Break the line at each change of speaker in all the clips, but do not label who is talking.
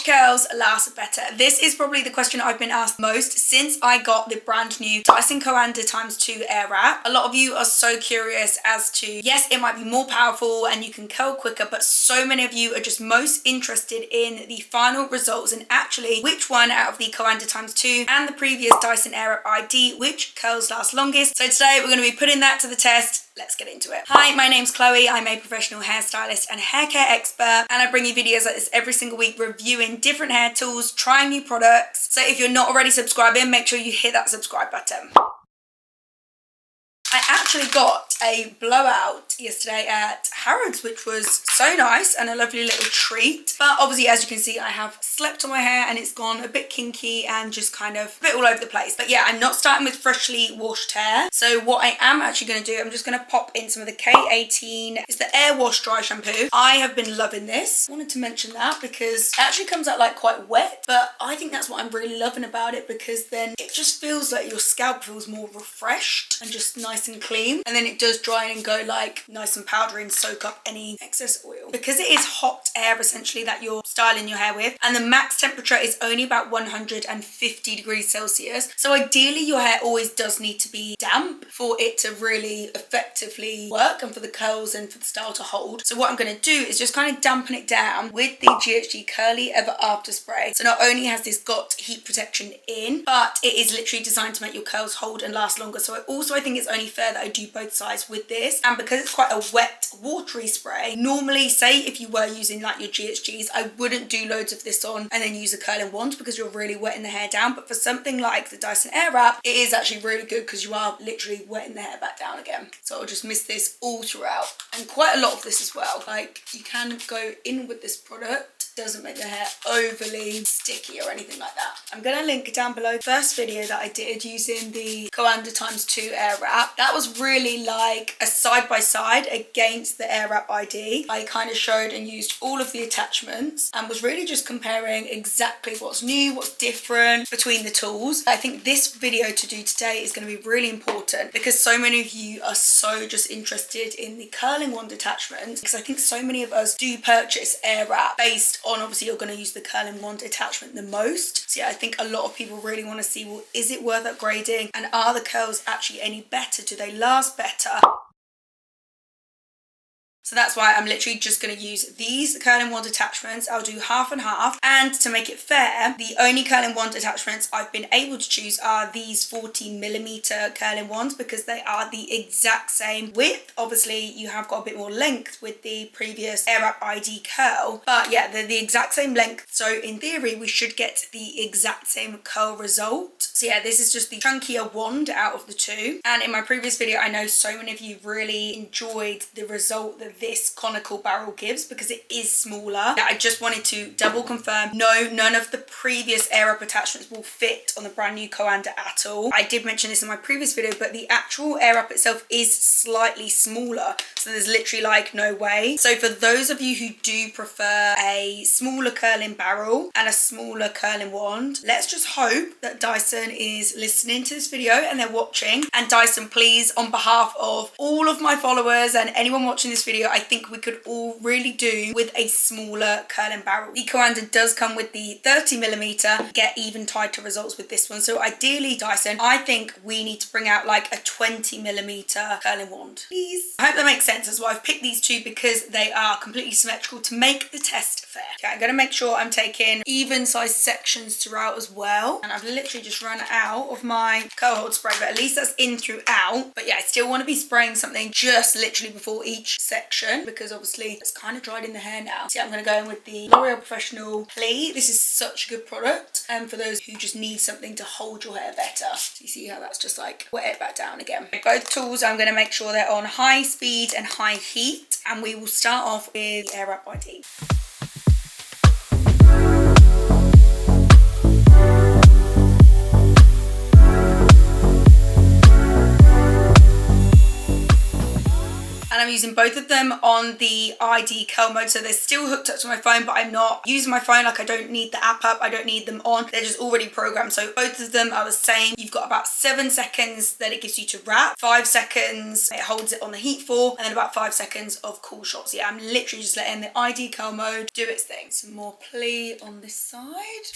curls last better? This is probably the question I've been asked most since I got the brand new Dyson Coanda x2 Airwrap. A lot of you are so curious as to, yes, it might be more powerful and you can curl quicker, but so many of you are just most interested in the final results and actually which one out of the Coanda x2 and the previous Dyson Airwrap ID, which curls last longest. So today we're going to be putting that to the test. Let's get into it. Hi, my name's Chloe. I'm a professional hairstylist and hair care expert, and I bring you videos like this every single week reviewing different hair tools, trying new products. So if you're not already subscribing, make sure you hit that subscribe button. I actually got a blowout yesterday at Harrods, which was so nice and a lovely little treat. But obviously, as you can see, I have slept on my hair and it's gone a bit kinky and just kind of a bit all over the place. But yeah, I'm not starting with freshly washed hair. So what I am actually going to do, I'm just going to pop in some of the K18. It's the Air Wash Dry Shampoo. I have been loving this. I wanted to mention that because it actually comes out like quite wet, but I think that's what I'm really loving about it, because then it just feels like your scalp feels more refreshed and just nice and clean, and then it does dry and go like nice and powdery and soak up any excess oil, because it is hot air essentially that you're styling your hair with, and the max temperature is only about 150 degrees Celsius. So ideally your hair always does need to be damp for it to really effectively work and for the curls and for the style to hold. So what I'm going to do is just kind of dampen it down with the GHD Curly Ever After spray. So not only has this got heat protection in, but it is literally designed to make your curls hold and last longer. So I think it's only fair that I do both sides with this, and because it's quite a wet watery spray, normally say if you were using like your GHGs, I wouldn't do loads of this on and then use a curling wand because you're really wetting the hair down. But for something like the Dyson Airwrap, it is actually really good because you are literally wetting the hair back down again. So I'll just mist this all throughout, and quite a lot of this as well. Like, you can go in with this product, doesn't make the hair overly sticky or anything like that. I'm gonna link down below the first video that I did using the Coanda x2 Airwrap. That was really like a side-by-side against the Airwrap ID. I kind of showed and used all of the attachments and was really just comparing exactly what's new, what's different between the tools. I think this video to do today is going to be really important because so many of you are so just interested in the curling wand attachment, because I think so many of us do purchase Airwrap based on, obviously you're going to use the curling wand attachment the most. So yeah, I think a lot of people really want to see, well, is it worth upgrading, and are the curls actually any better? Do they last better? So that's why I'm literally just going to use these curling wand attachments. I'll do half and half. And to make it fair, the only curling wand attachments I've been able to choose are these 40mm curling wands, because they are the exact same width. Obviously, you have got a bit more length with the previous Airwrap ID curl. But yeah, they're the exact same length. So in theory, we should get the exact same curl result. So yeah, this is just the chunkier wand out of the two. And in my previous video, I know so many of you really enjoyed the result that this conical barrel gives, because it is smaller. I just wanted to double confirm, no, none of the previous Airwrap attachments will fit on the brand new Coanda at all. I did mention this in my previous video, but the actual Airwrap itself is slightly smaller, so there's literally like no way. So for those of you who do prefer a smaller curling barrel and a smaller curling wand, let's just hope that Dyson is listening to this video and they're watching. And Dyson, please, on behalf of all of my followers and anyone watching this video, I think we could all really do with a smaller curling barrel. The Coanda does come with the 30mm, get even tighter results with this one. So ideally, Dyson, I think we need to bring out like a 20mm curling wand, please. I hope that makes sense. That's why I've picked these two, because they are completely symmetrical to make the test fair. Okay, I'm gonna make sure I'm taking even size sections throughout as well. And I've literally just run out of my curl hold spray, but at least that's in throughout. But yeah, I still want to be spraying something just literally before each section, because obviously it's kind of dried in the hair now. So yeah, I'm going to go in with the L'Oreal Professional Play. This is such a good product, and for those who just need something to hold your hair better. So you see how that's just like wet it back down again. Both tools, I'm going to make sure they're on high speed and high heat, and we will start off with the Airwrap ID. And I'm using both of them on the ID curl mode, so they're still hooked up to my phone, but I'm not using my phone. Like, I don't need the app up, I don't need them on, they're just already programmed. So both of them are the same. You've got about 7 seconds that it gives you to wrap, 5 seconds it holds it on the heat for, and then about 5 seconds of cool shots. Yeah, I'm literally just letting the ID curl mode do its thing. Some more pli on this side.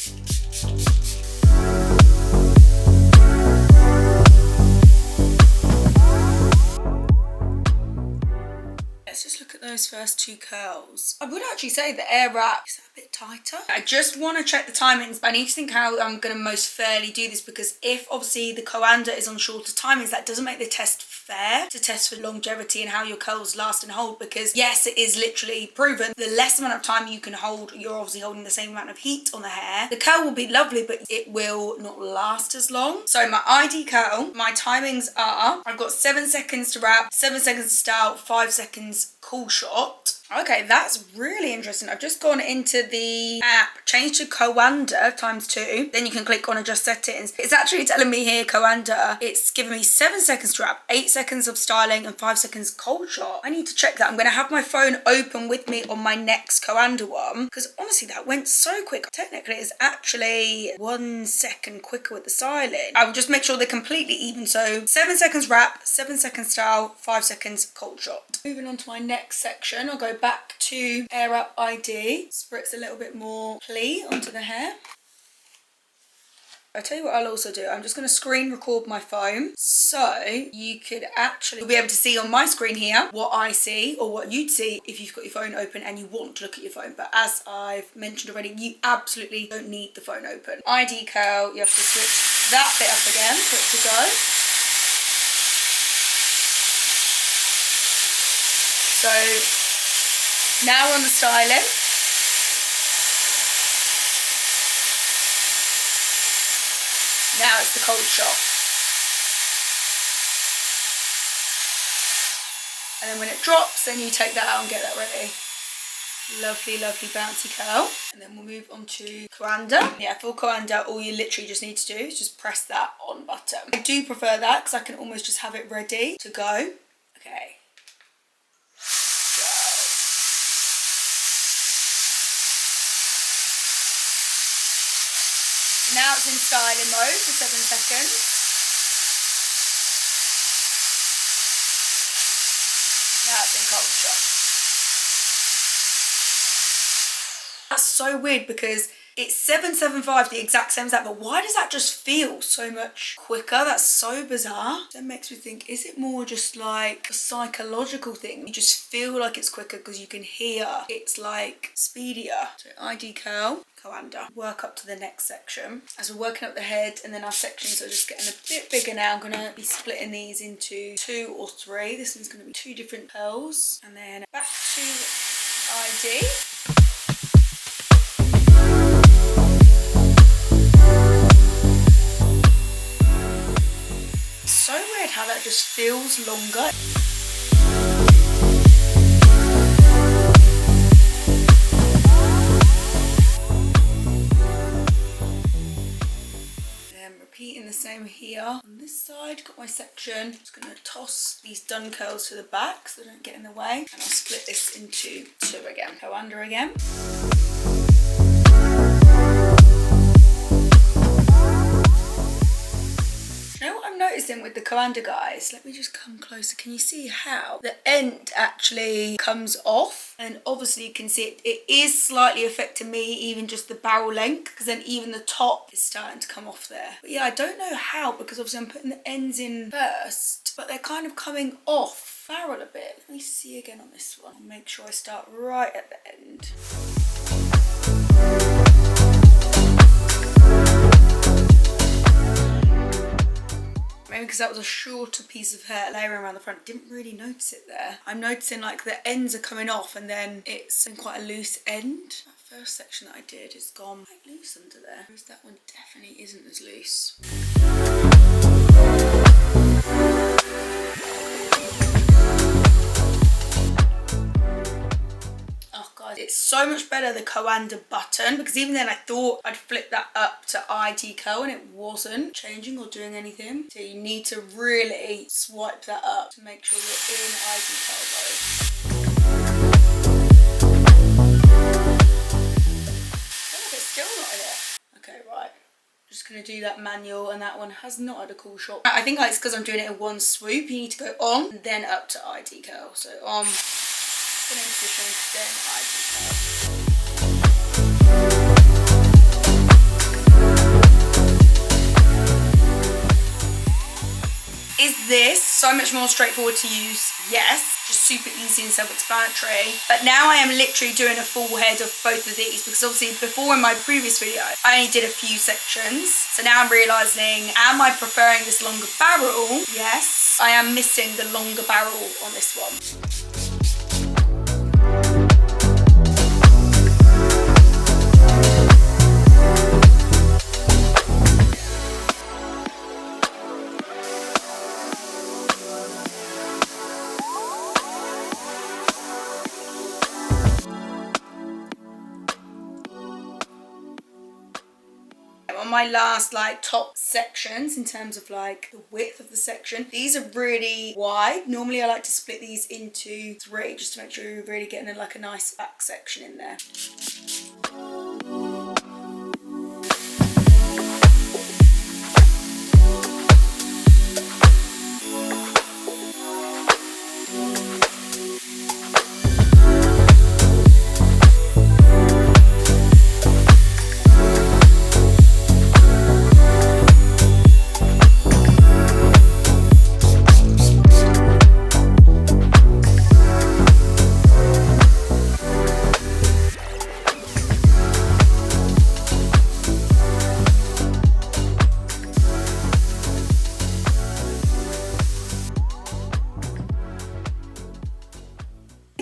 Let's just look at those first 2 curls. I would actually say the Airwrap is a bit tighter. I just want to check the timings, but I need to think how I'm going to most fairly do this, because if obviously the Coanda is on shorter timings, that doesn't make the test fair to test for longevity and how your curls last and hold, because yes, it is literally proven the less amount of time you can hold, you're obviously holding the same amount of heat on the hair. The curl will be lovely, but it will not last as long. So my ID curl, my timings are, I've got 7 seconds to wrap, 7 seconds to style, 5 seconds cool shot. Okay, that's really interesting. I've just gone into the app, changed to Coanda ×2. Then you can click on adjust settings. It's actually telling me here, Coanda, it's giving me 7 seconds to wrap, 8 seconds of styling, and 5 seconds cold shot. I need to check that. I'm going to have my phone open with me on my next Coanda one, because honestly, that went so quick. Technically, it's actually 1 second quicker with the styling. I will just make sure they're completely even. So 7 seconds wrap, 7 seconds style, 5 seconds cold shot. Moving on to my next section, I'll go back to Airwrap ID, spritz a little bit more pli onto the hair. I'll tell you what I'll also do. I'm just going to screen record my phone, so you could actually be able to see on my screen here what I see, or what you'd see if you've got your phone open and you want to look at your phone. But as I've mentioned already, you absolutely don't need the phone open. ID curl, you have to switch that bit up again for it to go. So now on the styling. Now it's the cold shot. And then when it drops, then you take that out and get that ready. Lovely, lovely bouncy curl. And then we'll move on to Coanda. Yeah, for Coanda, all you literally just need to do is just press that on button. I do prefer that because I can almost just have it ready to go. Okay. Now it's in styling mode for 7 seconds. Now it's in cold shot. That's so weird because it's 775, the exact same as that, but why does that just feel so much quicker? That's so bizarre. That makes me think, is it more just like a psychological thing? You just feel like it's quicker because you can hear it's like speedier. So ID curl, Coanda. Work up to the next section. As we're working up the head, and then our sections are just getting a bit bigger now. I'm going to be splitting these into 2 or 3. This one's going to be 2 different curls. And then back to ID. So weird how that just feels longer. Then repeating the same here on this side. Got my section. Just going to toss these done curls to the back so they don't get in the way. And I'll split this into 2 again. Go under again. You know what I'm noticing with the Coanda, guys? Let me just come closer. Can you see how the end actually comes off? And obviously you can see it is slightly affecting me, even just the barrel length, because then even the top is starting to come off there. But yeah, I don't know how, because obviously I'm putting the ends in first, but they're kind of coming off barrel a bit. Let me see again on this one. I'll make sure I start right at the end. Maybe because that was a shorter piece of hair layering around the front, didn't really notice it there. I'm noticing like the ends are coming off and then it's in quite a loose end. That first section that I did is gone quite loose under there, whereas that one definitely isn't as loose. Oh God, It's so much better, the Coanda button, because even then I thought I'd flip that up to ID curl and it wasn't changing or doing anything. So you need to really swipe that up to make sure you're in ID curl mode. Still not in it. Okay, right. Just going to do that manual, and that one has not had a cool shot. I think it's because I'm doing it in one swoop. You need to go on and then up to ID curl. So on, put in position, then ID curl. Is this so much more straightforward to use? Yes, just super easy and self-explanatory. But now I am literally doing a full head of both of these, because obviously before in my previous video, I only did a few sections. So now I'm realizing, am I preferring this longer barrel? Yes, I am missing the longer barrel on this one. My last like top sections in terms of like the width of the section, these are really wide. Normally I like to split these into 3 just to make sure you're really getting like a nice back section in there.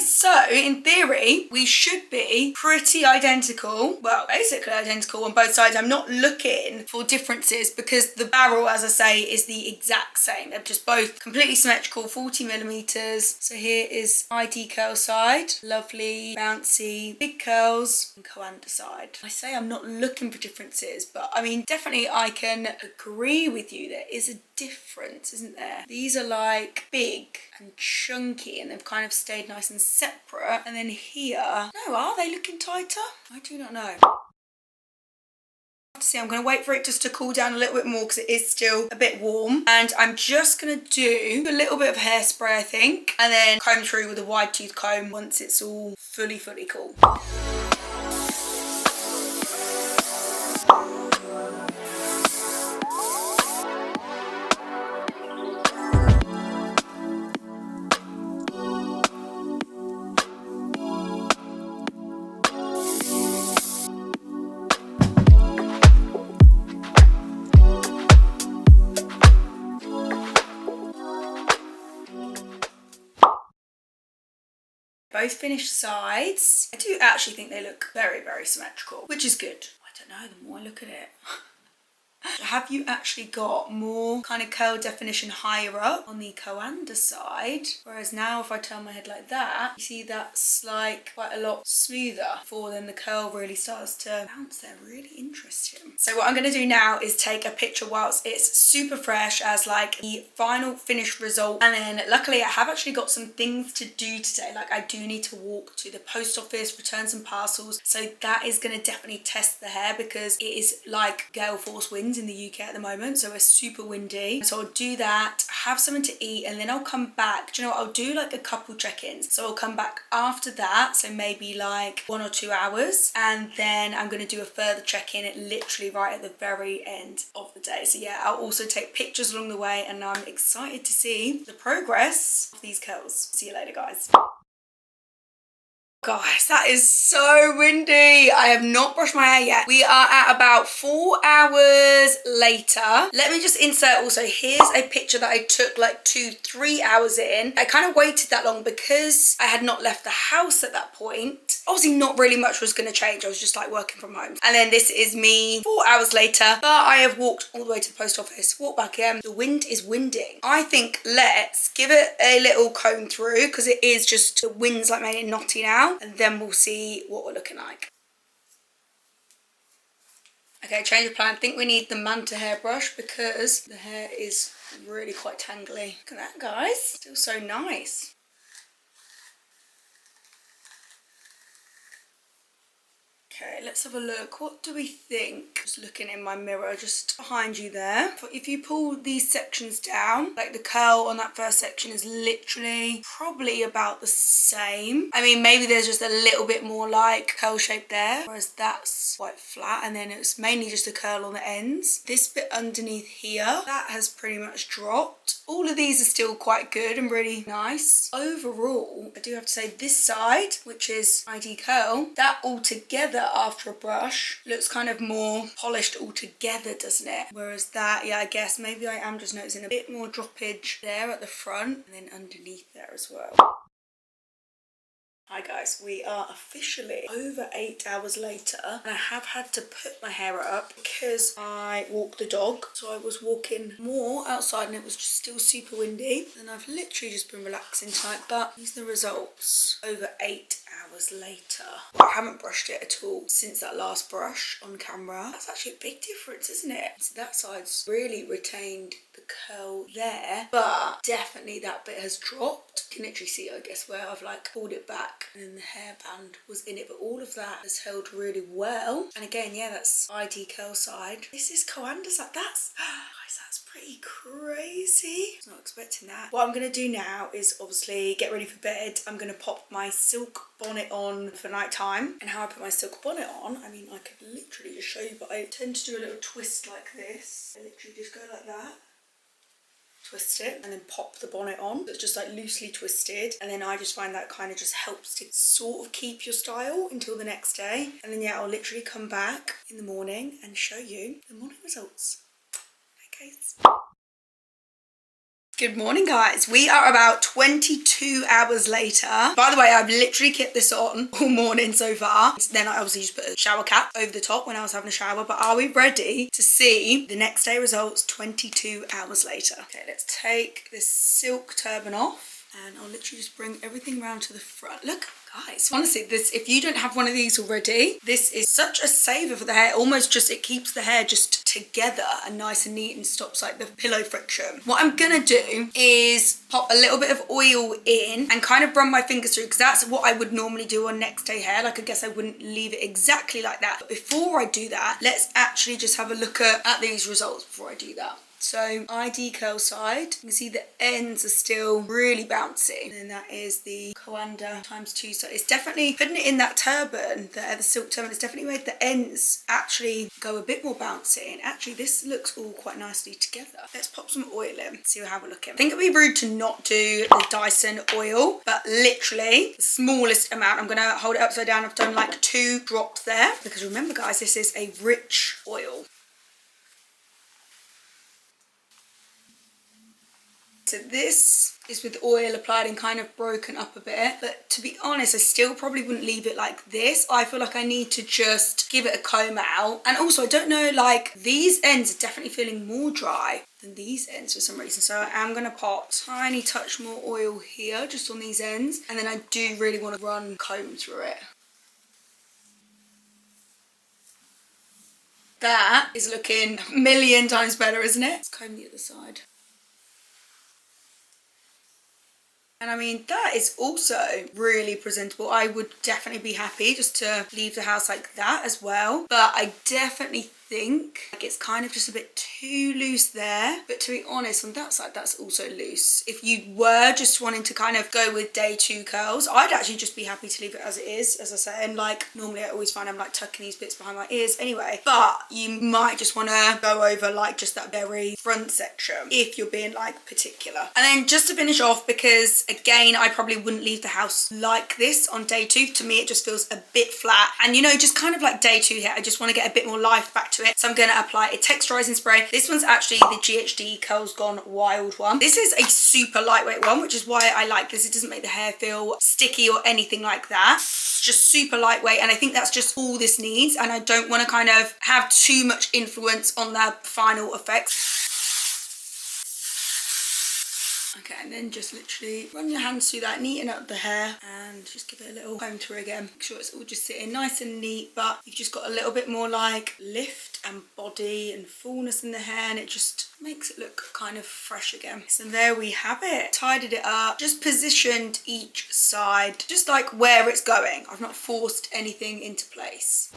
So in theory, we should be pretty identical, well, basically identical on both sides. I'm not looking for differences because the barrel, as I say, is the exact same. They're just both completely symmetrical, 40mm. So here is ID curl side, lovely, bouncy, big curls, and Coanda side. I say I'm not looking for differences, but I mean, definitely I can agree with you. There is a difference, isn't there? These are like big and chunky, and they've kind of stayed nice and separate. And then here, no, are they looking tighter? I do not know. See, I'm going to wait for it just to cool down a little bit more because it is still a bit warm, and I'm just going to do a little bit of hairspray, I think, and then comb through with a wide tooth comb once it's all fully cool. Both finished sides. I do actually think they look very, very symmetrical, which is good. I don't know, the more I look at it. Have you actually got more kind of curl definition higher up on the Coanda side? Whereas now if I turn my head like that, you see that's like quite a lot smoother before then the curl really starts to bounce there. Really interesting. So what I'm going to do now is take a picture whilst it's super fresh as like the final finished result. And then luckily I have actually got some things to do today. Like I do need to walk to the post office, return some parcels. So that is going to definitely test the hair because it is like gale force winds in the UK at the moment, so it's super windy. So I'll do that, have something to eat, and then I'll come back. Do you know what? I'll do like a couple check-ins. So I'll come back after that, so maybe like 1 or 2 hours, and then I'm going to do a further check-in at literally right at the very end of the day. So yeah, I'll also take pictures along the way, and I'm excited to see the progress of these curls. See you later, guys. Guys, that is so windy. I have not brushed my hair yet. We are at about 4 hours later. Let me just insert also, here's a picture that I took like 2-3 hours in. I kind of waited that long because I had not left the house at that point. Obviously not really much was going to change. I was just like working from home. And then this is me 4 hours later, but I have walked all the way to the post office, walked back in. The wind is winding. I think let's give it a little comb through because it is just, the wind's like made it knotty now. now, and then we'll see what we're looking like. Okay, change of plan. I think we need the Manta hairbrush because the hair is really quite tangly. Look at that, guys. Still so nice. Okay, let's have a look. What do we think? Just looking in my mirror, just behind you there. If you pull these sections down, like the curl on that first section is literally probably about the same. I mean, maybe there's just a little bit more like curl shape there, whereas that's quite flat, and then it's mainly just a curl on the ends. This bit underneath here, that has pretty much dropped. All of these are still quite good and really nice. Overall, I do have to say this side, which is ID curl, that all together after a brush looks kind of more polished altogether, doesn't it? Whereas that, yeah, I guess maybe I am just noticing a bit more droppage there at the front and then underneath there as well. Hi guys, we are officially over 8 hours later, and I have had to put my hair up because I walk the dog. So I was walking more outside and it was just still super windy, and I've literally just been relaxing tonight. But these are the results over 8 hours later. I haven't brushed it at all since that last brush on camera. That's actually a big difference, isn't it? So that side's really retained the curl there, but definitely that bit has dropped. You can literally see, I guess, where I've like pulled it back and then the hairband was in it, but all of that has held really well. And again, yeah, that's ID curl side. This is Coanda's, like that's guys, that's pretty crazy. I was not expecting that. What I'm gonna do now is obviously get ready for bed. I'm gonna pop my silk bonnet on for night time. And how I put my silk bonnet on, I mean, I could literally just show you, but I tend to do a little twist like this. I literally just go like that, twist it, and then pop the bonnet on. So it's just like loosely twisted, and then I just find that kind of just helps to sort of keep your style until the next day. And then yeah, I'll literally come back in the morning and show you the morning results. Okay. Good morning, guys. We are about 22 hours later. By the way, I've literally kept this on all morning so far. Then I obviously just put a shower cap over the top when I was having a shower. But are we ready to see the next day results 22 hours later? Okay, let's take this silk turban off. And I'll literally just bring everything around to the front. Look, guys, honestly, this, if you don't have one of these already, this is such a saver for the hair. Almost just, it keeps the hair just together and nice and neat and stops like the pillow friction. What I'm gonna do is pop a little bit of oil in and kind of run my fingers through, because that's what I would normally do on next day hair. Like, I guess I wouldn't leave it exactly like that. But before I do that, let's actually just have a look at these results before I do that. So ID curl side, you can see the ends are still really bouncy, and then that is the Coanda ×2. So it's definitely putting it in that turban, the silk turban, it's definitely made the ends actually go a bit more bouncy, and actually this looks all quite nicely together. Let's pop some oil in, see how we're looking. I think it'd be rude to not do the Dyson oil, but literally the smallest amount. I'm gonna hold it upside down. I've done like 2 drops there, because remember guys, this is a rich oil. So this is with oil applied and kind of broken up a bit. But to be honest, I still probably wouldn't leave it like this. I feel like I need to just give it a comb out. And also, I don't know, like these ends are definitely feeling more dry than these ends for some reason. So I am going to pop a tiny touch more oil here, just on these ends. And then I do really want to run comb through it. That is looking a million times better, isn't it? Let's comb the other side. And I mean, that is also really presentable. I would definitely be happy just to leave the house like that as well. But I definitely think like it's kind of just a bit too loose there. But to be honest, on that side, that's also loose. If you were just wanting to kind of go with day 2 curls, I'd actually just be happy to leave it as it is, as I say. And like, normally I always find I'm like tucking these bits behind my ears anyway. But you might just want to go over like just that very front section if you're being like particular. And then just to finish off, because again, I probably wouldn't leave the house like this on day 2. To me, it just feels a bit flat. And you know, just kind of like day 2 here, I just want to get a bit more life back to it. So I'm going to apply a texturizing spray. This one's actually the GHD Curls Gone Wild one. This is a super lightweight one, which is why I like this. It doesn't make the hair feel sticky or anything like that. It's just super lightweight, and I think that's just all this needs. And I don't want to kind of have too much influence on the final effects. Okay, and then just literally run your hands through that, neaten up the hair, and just give it a little comb through again. Make sure it's all just sitting nice and neat, but you've just got a little bit more like lift and body and fullness in the hair, and it just makes it look kind of fresh again. So there we have it. Tidied it up, just positioned each side, just like where it's going. I've not forced anything into place.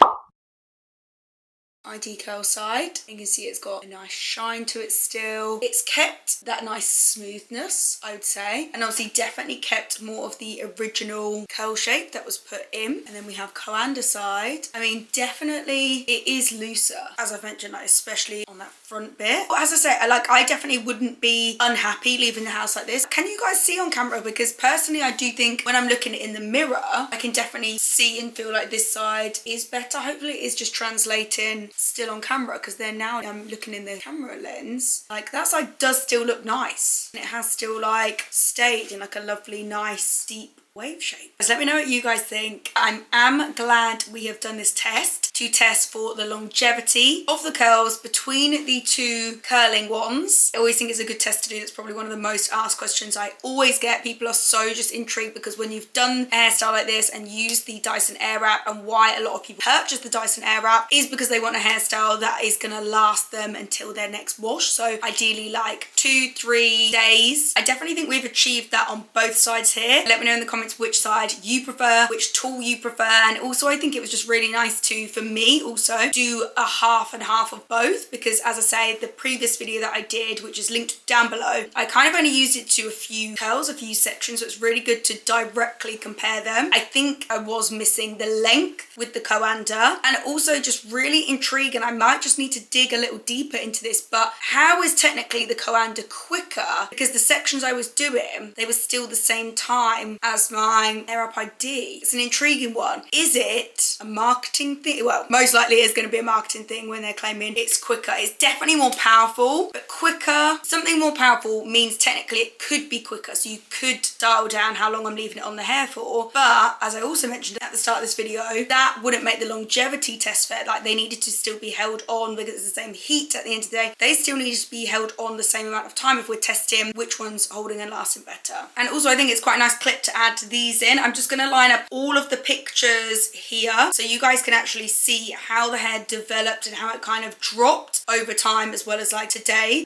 ID curl side, you can see it's got a nice shine to it still. It's kept that nice smoothness, I would say, and obviously definitely kept more of the original curl shape that was put in. And then we have Coanda side. I mean, definitely it is looser, as I've mentioned, like especially on that front bit. But as I say, I definitely wouldn't be unhappy leaving the house like this. Can you guys see on camera? Because personally, I do think when I'm looking in the mirror, I can definitely see and feel like this side is better. Hopefully it is just translating still on camera, because then now I'm looking in the camera lens, like that side does still look nice, and it has still like stayed in like a lovely nice deep wave shape. So let me know what you guys think. I am glad we have done this test to test for the longevity of the curls between the two curling wands. I always think it's a good test to do. It's probably one of the most asked questions I always get. People are so just intrigued, because when you've done a hairstyle like this and used the Dyson Airwrap, and why a lot of people purchase the Dyson Airwrap is because they want a hairstyle that is going to last them until their next wash. So ideally like 2-3 days. I definitely think we've achieved that on both sides here. Let me know in the comments which side you prefer, which tool you prefer. And also I think it was just really nice to, for me also, do a half and half of both, because as I say, the previous video that I did, which is linked down below, I kind of only used it to a few curls, a few sections, so it's really good to directly compare them. I think I was missing the length with the Coanda, and also just really intrigued, and I might just need to dig a little deeper into this, but how is technically the Coanda quicker? Because the sections I was doing, they were still the same time as my Airwrap ID. It's an intriguing one. Is it a marketing thing? Well, most likely it is going to be a marketing thing when they're claiming it's quicker. It's definitely more powerful, but quicker. Something more powerful means technically it could be quicker, so you could dial down how long I'm leaving it on the hair for. But as I also mentioned at the start of this video, that wouldn't make the longevity test fair. Like, they needed to still be held on, because it's the same heat at the end of the day. They still needed to be held on the same amount of time if we're testing which one's holding and lasting better. And also I think it's quite a nice clip to add these in. I'm just going to line up all of the pictures here so you guys can actually see how the hair developed and how it kind of dropped over time, as well as like today's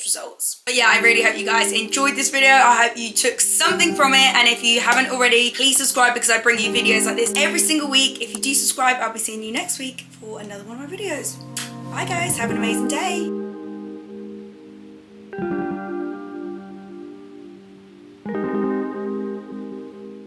results. But yeah, I really hope you guys enjoyed this video. I hope you took something from it, and if you haven't already, please subscribe, because I bring you videos like this every single week. If you do subscribe, I'll be seeing you next week for another one of my videos. Bye guys, have an amazing day.